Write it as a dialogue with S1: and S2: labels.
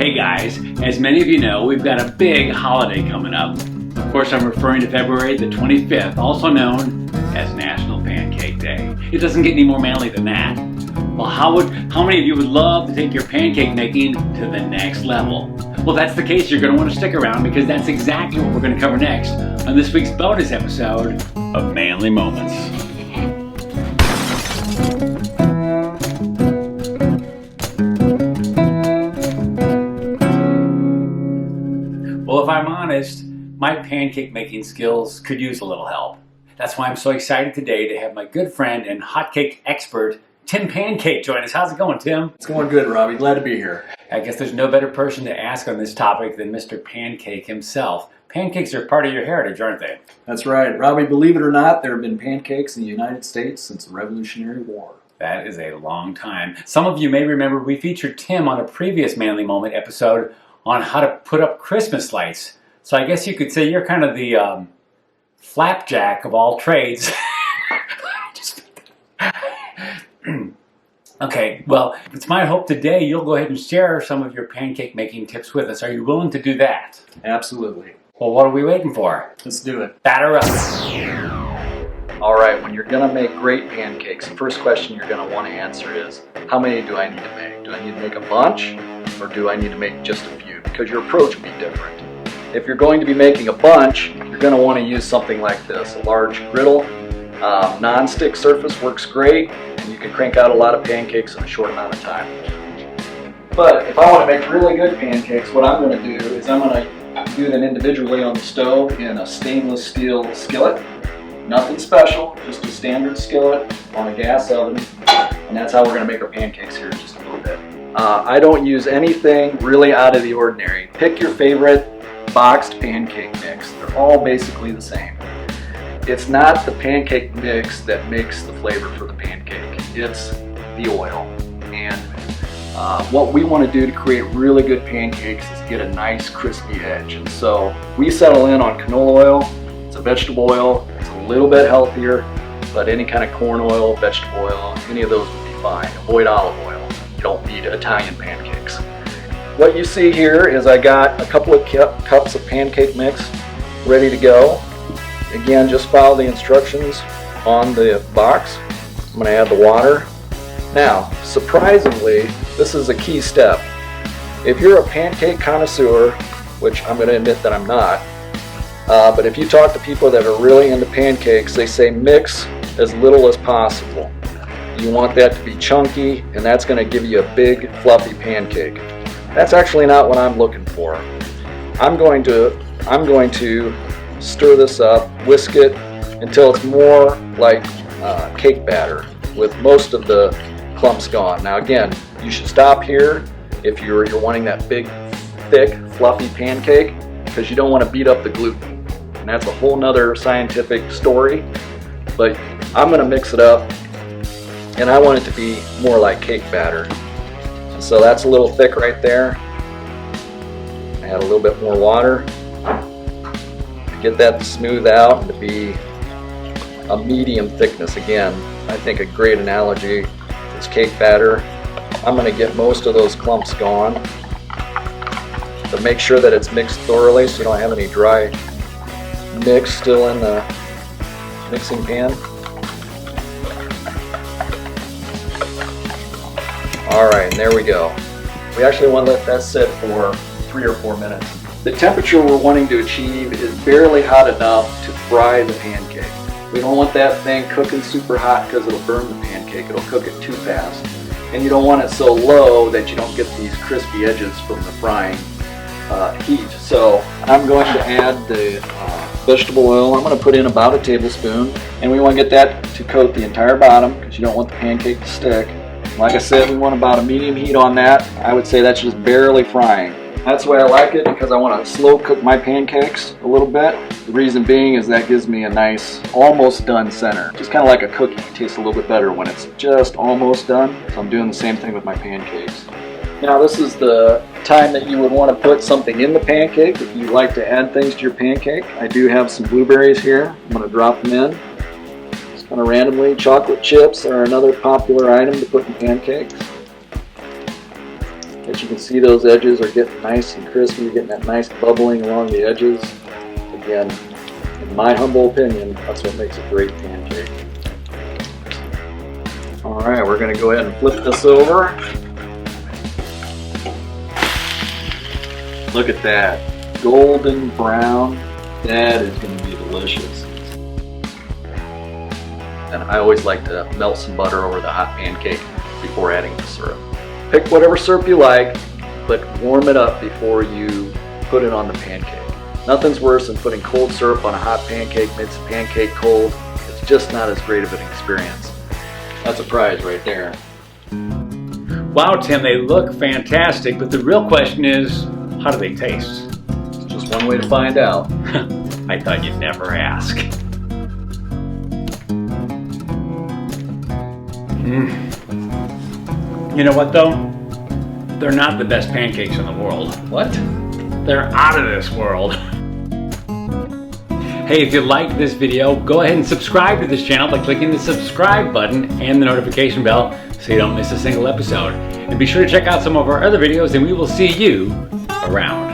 S1: Hey guys, as many of you know, we've got a big holiday coming up. Of course, I'm referring to February the 25th, also known as National Pancake Day. It doesn't get any more manly than that. Well, how many of you would love to take your pancake making to the next level? Well, if that's the case, you're going to want to stick around because that's exactly what we're going to cover next on this week's bonus episode of Manly Moments. Well, if I'm honest, my pancake making skills could use a little help. That's why I'm so excited today to have my good friend and hotcake expert, Tim Pancake, join us. How's it going, Tim?
S2: It's going good, Robbie. Glad to be here.
S1: I guess there's no better person to ask on this topic than Mr. Pancake himself. Pancakes are part of your heritage, aren't they?
S2: That's right. Robbie, believe it or not, there have been pancakes in the United States since the Revolutionary War.
S1: That is a long time. Some of you may remember we featured Tim on a previous Manly Moment episode on how to put up Christmas lights. So I guess you could say you're kind of the flapjack of all trades. Okay, well, it's my hope today you'll go ahead and share some of your pancake making tips with us. Are you willing to do that?
S2: Absolutely.
S1: Well, what are we waiting for?
S2: Let's do it.
S1: Batter up.
S2: All right, when you're going to make great pancakes, the first question you're going to want to answer is, how many do I need to make? Do I need to make a bunch, or do I need to make just a few? Because your approach will be different. If you're going to be making a bunch, you're going to want to use something like this, a large griddle. Non-stick surface works great, and you can crank out a lot of pancakes in a short amount of time. But if I want to make really good pancakes, what I'm going to do is I'm going to do them individually on the stove in a stainless steel skillet. Nothing special, just a standard skillet on a gas oven, and that's how we're going to make our pancakes here in just a little bit. I don't use anything really out of the ordinary. Pick your favorite boxed pancake mix. They're all basically the same. It's not the pancake mix that makes the flavor for the pancake. It's the oil. And what we want to do to create really good pancakes is get a nice crispy edge. And so we settle in on canola oil. It's a vegetable oil. It's a little bit healthier, but any kind of corn oil, vegetable oil, any of those would be fine. Avoid olive oil. You don't need Italian pancakes. What you see here is I got a couple of cups of pancake mix ready to go. Again, just follow the instructions on the box. I'm going to add the water. Now, surprisingly, this is a key step. If you're a pancake connoisseur, which I'm going to admit that I'm not, but if you talk to people that are really into pancakes, they say mix as little as possible. You want that to be chunky, and that's going to give you a big, fluffy pancake. That's actually not what I'm looking for. I'm going to stir this up, whisk it until it's more like cake batter with most of the clumps gone. Now again, you should stop here if you're wanting that big, thick, fluffy pancake, because you don't want to beat up the gluten. And that's a whole nother scientific story. But I'm going to mix it up, and I want it to be more like cake batter. So that's a little thick right there. Add a little bit more water. Get that to smooth out and to be a medium thickness. Again, I think a great analogy is cake batter. I'm going to get most of those clumps gone. But make sure that it's mixed thoroughly so you don't have any dry mix still in the mixing pan. Alright, and there we go. We actually want to let that sit for 3 or 4 minutes. The temperature we're wanting to achieve is barely hot enough to fry the pancake. We don't want that thing cooking super hot because it'll burn the pancake. It'll cook it too fast. And you don't want it so low that you don't get these crispy edges from the frying heat. So I'm going to add the vegetable oil. I'm going to put in about a tablespoon. And we want to get that to coat the entire bottom because you don't want the pancake to stick. Like I said, we want about a medium heat on that. I would say that's just barely frying. That's the way I like it because I want to slow cook my pancakes a little bit. The reason being is that gives me a nice, almost done center. Just kind of like a cookie. It tastes a little bit better when it's just almost done. So I'm doing the same thing with my pancakes. Now this is the time that you would want to put something in the pancake if you'd like to add things to your pancake. I do have some blueberries here. I'm going to drop them in. Kind of randomly. Chocolate chips are another popular item to put in pancakes. But you can see those edges are getting nice and crispy. You're getting that nice bubbling along the edges. Again, in my humble opinion, that's what makes a great pancake. All right, we're going to go ahead and flip this over. Look at that, golden brown. That is going to be delicious. And I always like to melt some butter over the hot pancake before adding the syrup. Pick whatever syrup you like, but warm it up before you put it on the pancake. Nothing's worse than putting cold syrup on a hot pancake, makes the pancake cold. It's just not as great of an experience. That's a prize right there.
S1: Wow, Tim, they look fantastic, but the real question is, how do they taste?
S2: It's just one way to find out.
S1: I thought you'd never ask. You know what though? They're not the best pancakes in the world.
S2: What?
S1: They're out of this world. Hey, if you liked this video, go ahead and subscribe to this channel by clicking the subscribe button and the notification bell so you don't miss a single episode. And be sure to check out some of our other videos, and we will see you around.